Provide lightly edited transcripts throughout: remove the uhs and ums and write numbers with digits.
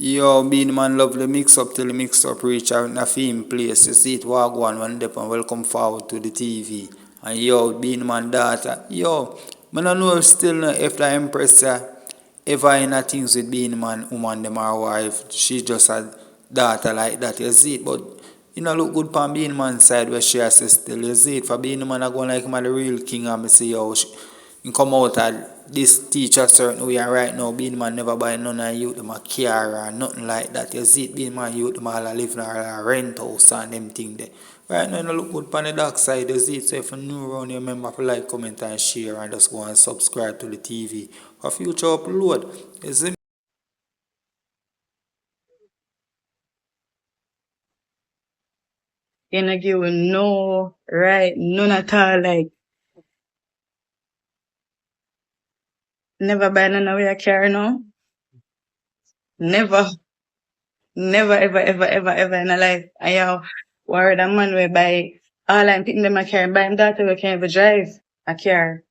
Yo, Beenie man lovely mix up till the mix up reach out in a film place. You see it walk one day and welcome forward to the TV. And yo, Beenie man daughter, yo, I don't know still no if the Empress ever in a things with Beenie man, woman, them or wife. She just a daughter like that, you see it. But you know look good for Beenie man side where she has still, you see it. For Beenie man I go like him the real king and me see how he come out and this teacher certain way and right now Beenie man never buy none of youth them a car or nothing like that. You see it Beenie man youth them all a live in a rent house and them thing there. Right now you look good on the dark side, you see it. So if you're new around you remember to like, comment and share and just go and subscribe to the TV for future upload. You see me? You know, give you no right, none at all. Like, never buy none of your car, no. Never, never, ever, ever, ever, ever in a life. I have worried a man will buy all I'm picking them a car and buy him daughter who can't even drive a car.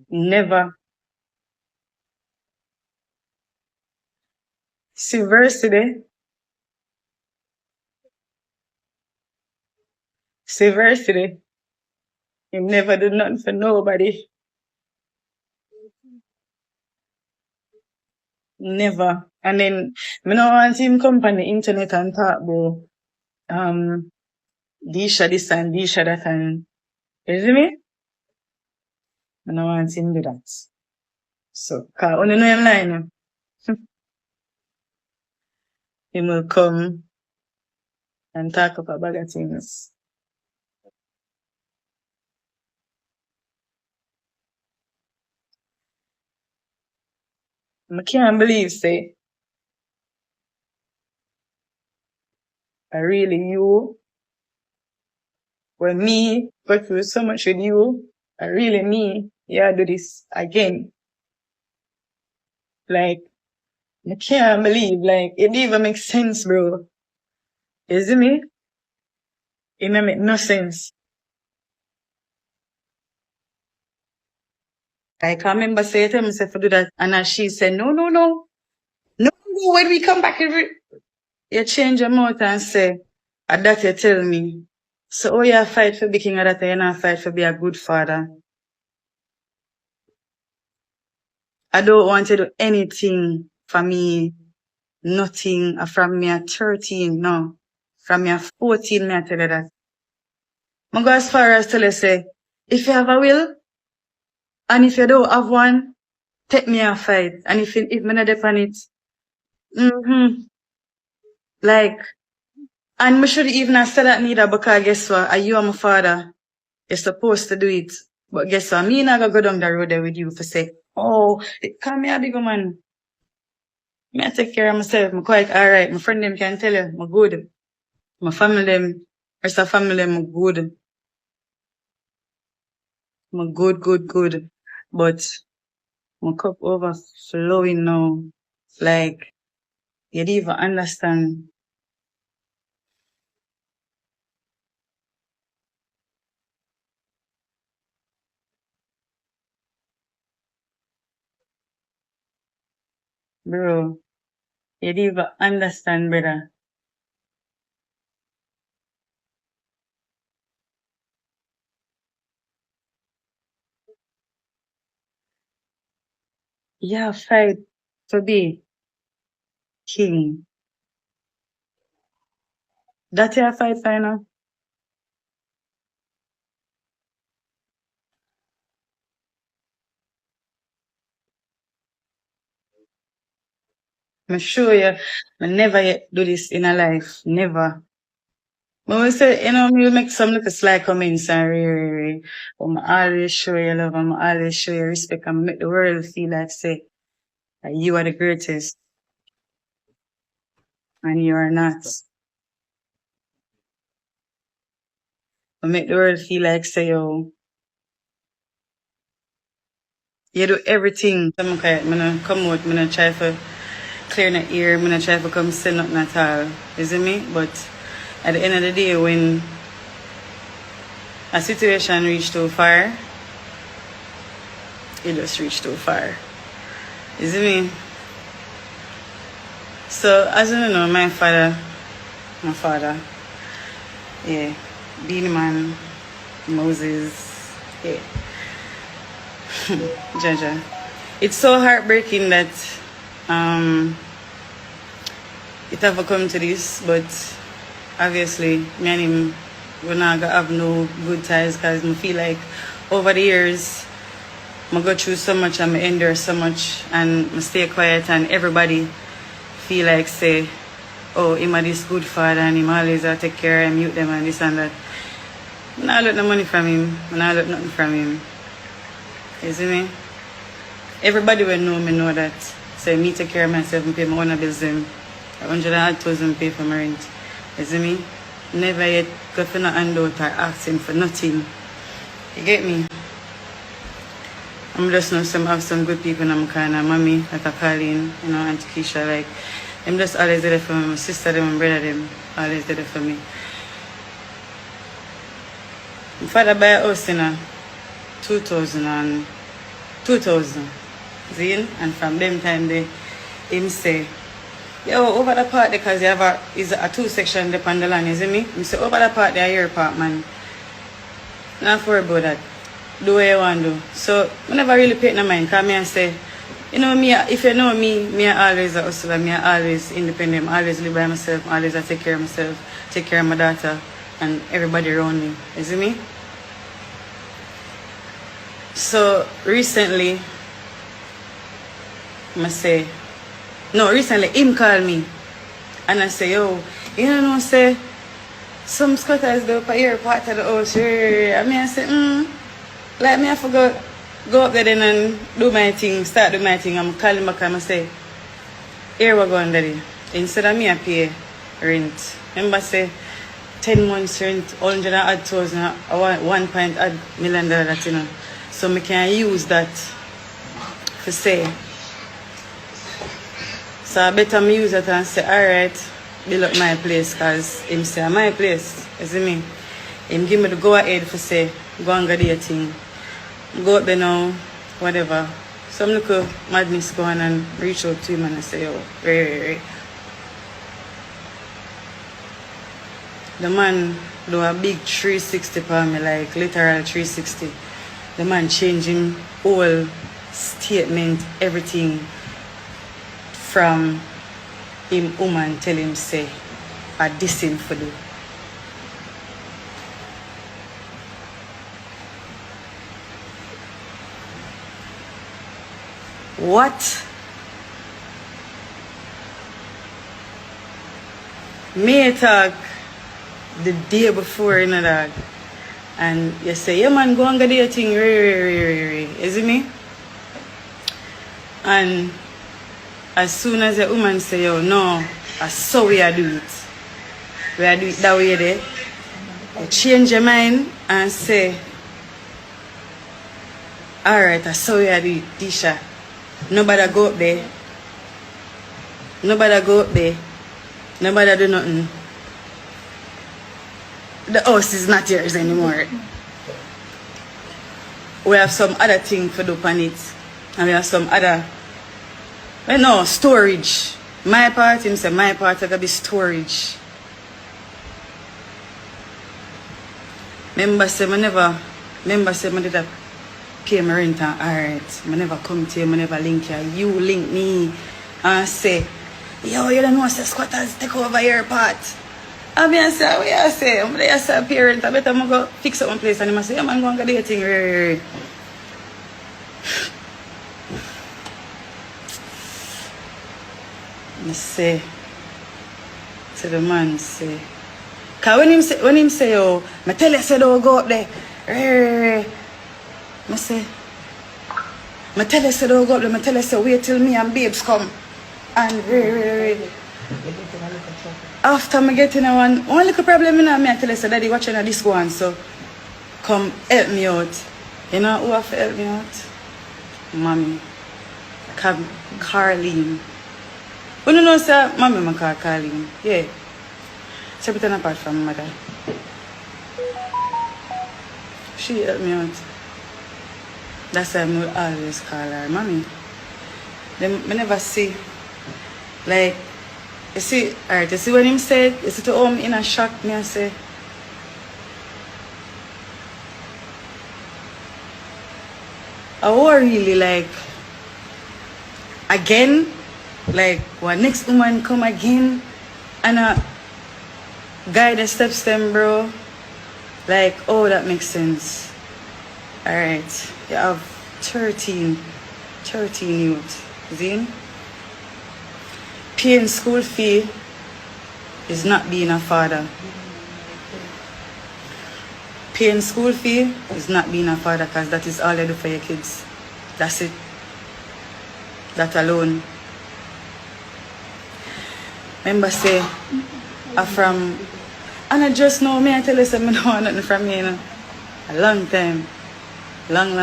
Never. Seversity. Seversity. He never did nothing for nobody. Never. And then, me no want him come on the internet and talk about, Disha this and Disha that and, you see me? I don't want him do that. So, cause only know him line, he will come and talk about bag of things. I can't believe, say, I really you, when me go through so much with you, I really me, yeah, do this again. Like, I can't believe, like, it even makes sense, bro. You see me? It don't make no sense. Like, I remember saying to myself to do that, and as she said, no, no, no. No, no, when we come back, you change your mouth and say, that you tell me. So, oh, you fight for being king of that, you not fight for be a good father. I don't want to do anything for me, nothing from me at 13, no. From me at 14, me I tell you that. I go as far as tell you say, if you have a will, and if you don't have one, take me a fight. And if me not depend it, like, and me should even have said that neither because guess what, you are my father. You're supposed to do it. But guess what, me not gonna go down the road there with you for say, oh, come here, big man. Me I take care of myself. I'm quite alright. My friend them can tell you, I'm good. My family them, rest of family them, I'm good. I'm good, good, good. But my cup overflowing now. Like, you don't even understand. Bro, you don't even understand, brother. You fight to be king. That you fight for now. I'm sure you, I never yet do this in a life. Never. But we say, you know, you make some little sly comments and but I always show you love and I always show you respect and make the world feel like say that you are the greatest and you are not. I make the world feel like say yo, you do everything. I'm gonna come out, I'm gonna try to clear the ear, I'm gonna try to come say nothing at all. You see me? But at the end of the day when a situation reach too far, it just reach too far. You see me? So, as you know, my father, yeah, Beenie Man, Moses, yeah, Jaja. It's so heartbreaking that it ever come to this, but obviously, me and him, we're not gonna have no good ties because I feel like over the years, I go through so much and I endure so much and I stay quiet and everybody feel like say, oh, him a this good father and him always take care and mute them and this and that. I not look no money from him. I not look nothing from him. You see me? Everybody will know me know that. So me take care of myself and pay my own bills them. 100,000 pay for my rent. You see me? Never yet go for no handout or asking for nothing. You get me? I'm just know some have some good people in my corner. Mommy, like a Colleen, you know, Auntie Keisha, like I'm just always there for me. My sister them and brother them always there for me. My father buy a house in 2000. Zin? And from them time they him say, yo, over the part because you have is a 2-section dep on the land, you see me? He say over the part there your part, man. Not worry about that. Do what you want to do. So I never really pay no mind because I say, you know me, if you know me I always a hustler, me I always independent, I always live by myself, I always take care of myself, take care of my daughter and everybody around me. You see me? So recently recently him called me and I say, yo, you know say some squatters go up here part of the house. I mean I say, like me I forgot go up there then and do my thing, start do my thing. I'm calling back and I say, here we go daddy. Instead of me I pay rent. Remember say 10 months rent, 100,000, $1 million that you know. So I can use that for say. So I better me use it and say, alright, build up my place because him say my place, you see me? Him give me the go ahead for say, go and go do your thing. Go up there now, whatever. Some little madness go on and reach out to him and I say, oh, right. The man do a big 360 for me, like literal 360. The man changing whole statement, everything from him woman tell him say, I this him for do. What? Me talk the day before, you know that. And you say, yeah man, go and get your thing, you see me? And as soon as the woman say, yo, no, I saw we are do it. We are do it that way there. You change your mind and say, alright, I saw we are do it, Tisha. Nobody go up there. Nobody go up there. Nobody do nothing. The house is not yours anymore. We have some other thing to do on it. And we have some other, well, no, storage. My part, him say my part is going to be storage. Remember say I did a pay my rent and alright. I never come to you, I never link you. You link me and say, yo, you don't know say squatters take over your part. I mean, I say, what you say? I'm there as a parent, I better go fix up one place. And I say, yeah, man, go and get the thing. I say, to the man, say, because when him say, oh, I tell you, say, don't go up there. I say, I tell you, say, don't go up there. I tell you, say, wait till me and babes come. And after I get in one little problem in me, I tell you, say, daddy, watching this one, so come help me out. You know who have to help me out? Mommy. Carleen. You know, sir, mommy, I call Carleen. Yeah. Separate apart from mother. She helped me out. That's why I will always call her mommy. Them, me never see. Like, you see, alright, you see when him said, you see to home in a shock, me I say, I was really like, again, like, what next woman come again, and a guy that steps them, bro, like, oh, that makes sense. Alright, you have 13 youth, Zin. Paying school fee is not being a father. Paying school fee is not being a father, because that is all you do for your kids. That's it. That alone. Remember say, I'm from, and I just know me, I tell you something, I don't want nothing from you, you know. A long time. Long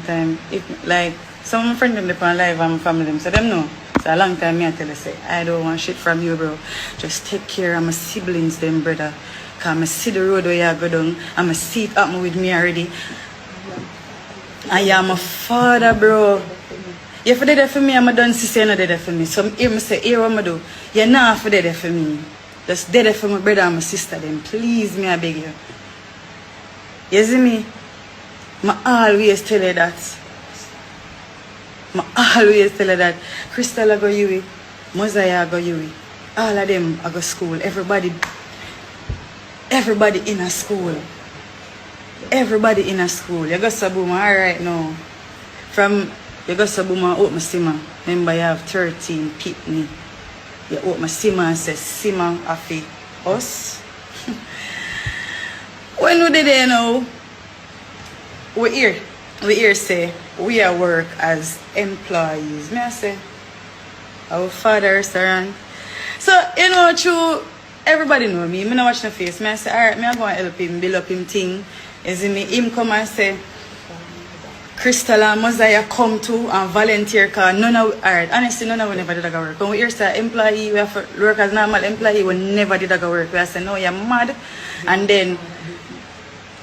time. If, like, some of my friends them depend on live and my family them, so them know. So a long time me I tell you say, I don't want shit from you, bro. Just take care of my siblings them, brother. Cause I see the road where you go down, and I see it happen with me already. I am a father, bro. You for there for me, I'm a done sister, you're not there for me. So hear me say, here what I do. You're not for there for me. Just there for my brother and my sister them. Please me, I beg you. You see me? I always tell you that. I always tell you that. Crystal I go Yui, Mosiah I go Yui. All of them I go school. Everybody in a school. Everybody in a school. You go Sabuma alright now. From you go Sabuma out my Sima. Remember you have 13 pitney. You out my Sima and say Sima afi us. When we did there now, we here say we are work as employees. May I say our father restaurant. So you know true. Everybody know me. Me not watch no face. Me I say, alright, me I go and help him, build up him thing. You see me, him come and say, Crystal and Mosiah come to and volunteer cause none of, alright, honestly none of we never did that work. When we hear say employee, we have to work as normal employee, we never did that work. We say, no, you're mad. And then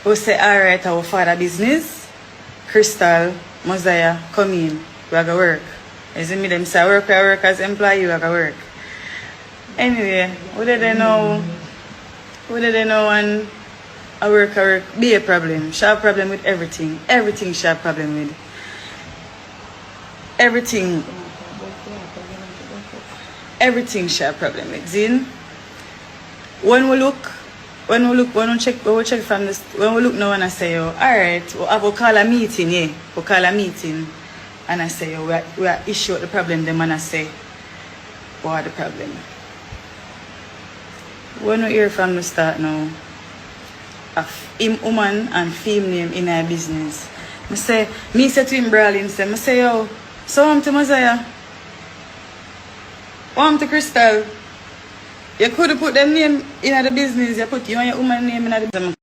we say, alright, our father business, Crystal, Mosiah, come in, we are going to work. You see me, them say, I work as employee, we are going to work. Anyway, what did they know and I work be a problem. She have a problem with everything. Everything she have a problem with. Everything she have a problem with. Zin? When we check from this, when we look now and I say, yo, alright, we'll call a meeting, yeah. We'll call a meeting and I say, yo, we are issue out the problem, them and I say, what are the problem? When we hear from the start now, him woman and film name in our business. Me say to him brawling, say, yo, so I'm to Mosiah. I'm to Crystal. You could have put them name in the business, you put you and your woman name in the business.